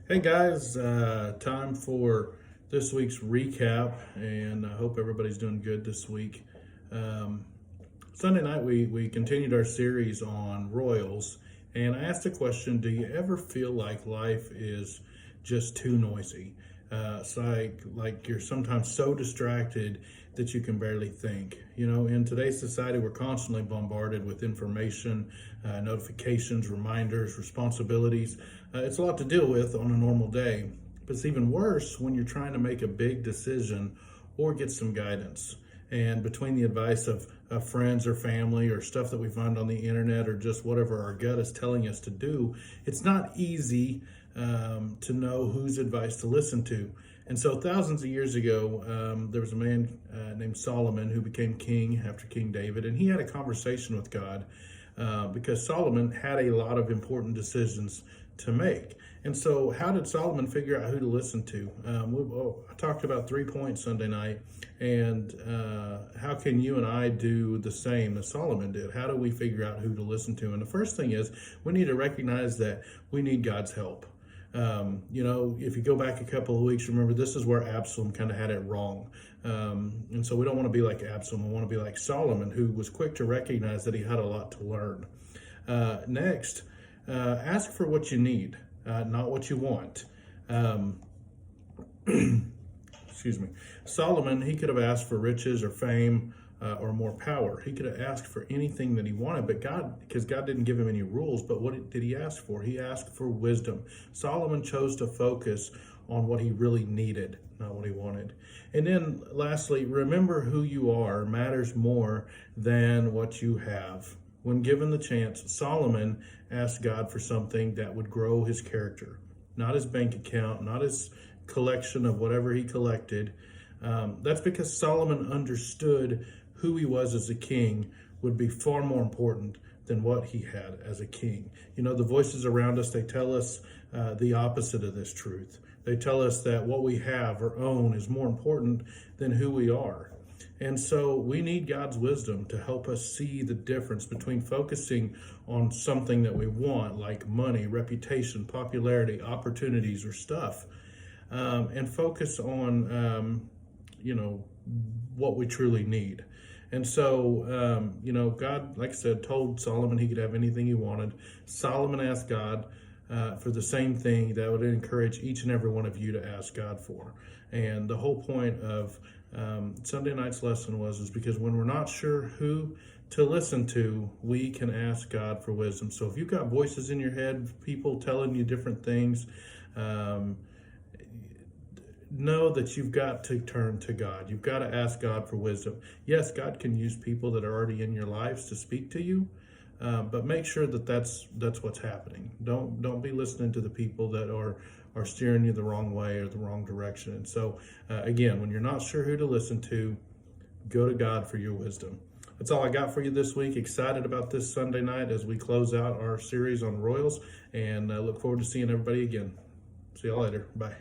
Hey guys, time for this week's recap, and I hope everybody's doing good this week. Um, Sunday night, we continued our series on royals, and I asked the question: do you ever feel like life is just too noisy? It's like you're sometimes so distracted that you can barely think. You know, in today's society, we're constantly bombarded with information, notifications, reminders, responsibilities. It's a lot to deal with on a normal day, but it's even worse when you're trying to make a big decision or get some guidance. And between the advice of friends or family or stuff that we find on the internet or just whatever our gut is telling us to do, it's not easy to know whose advice to listen to. And so, thousands of years ago, there was a man named Solomon who became king after King David, and he had a conversation with God because Solomon had a lot of important decisions to make. And so, how did Solomon figure out who to listen to? I talked about 3 points Sunday night, and how can you and I do the same as Solomon did? How do we figure out who to listen to? And the first thing is we need to recognize that we need God's help. If you go back a couple of weeks, remember this is where Absalom kind of had it wrong. And so we don't want to be like Absalom. We want to be like Solomon, who was quick to recognize that he had a lot to learn. Next, ask for what you need, not what you want. Excuse me. Solomon, he could have asked for riches or fame or more power. He could have asked for anything that he wanted, but because God didn't give him any rules, but what did he ask for? He asked for wisdom. Solomon chose to focus on what he really needed, not what he wanted. And then lastly, remember who you are matters more than what you have. When given the chance, Solomon asked God for something that would grow his character, not his bank account, not his collection of whatever he collected. That's because Solomon understood who he was as a king would be far more important than what he had as a king. You know, the voices around us, they tell us the opposite of this truth. They tell us that what we have or own is more important than who we are. And so we need God's wisdom to help us see the difference between focusing on something that we want, like money, reputation, popularity, opportunities, or stuff, and focus on, what we truly need. And so, God, like I said, told Solomon he could have anything he wanted. Solomon asked God for the same thing that would encourage each and every one of you to ask God for. And the whole point of Sunday night's lesson is because when we're not sure who to listen to, we can ask God for wisdom. So if you've got voices in your head, people telling you different things, know that you've got to turn to God. You've got to ask God for wisdom. Yes, God can use people that are already in your lives to speak to you, but make sure that that's what's happening. Don't be listening to the people that are steering you the wrong way or the wrong direction. And so, again, when you're not sure who to listen to, go to God for your wisdom. That's all I got for you this week. Excited about this Sunday night as we close out our series on Royals, and I look forward to seeing everybody again. See y'all later. Bye.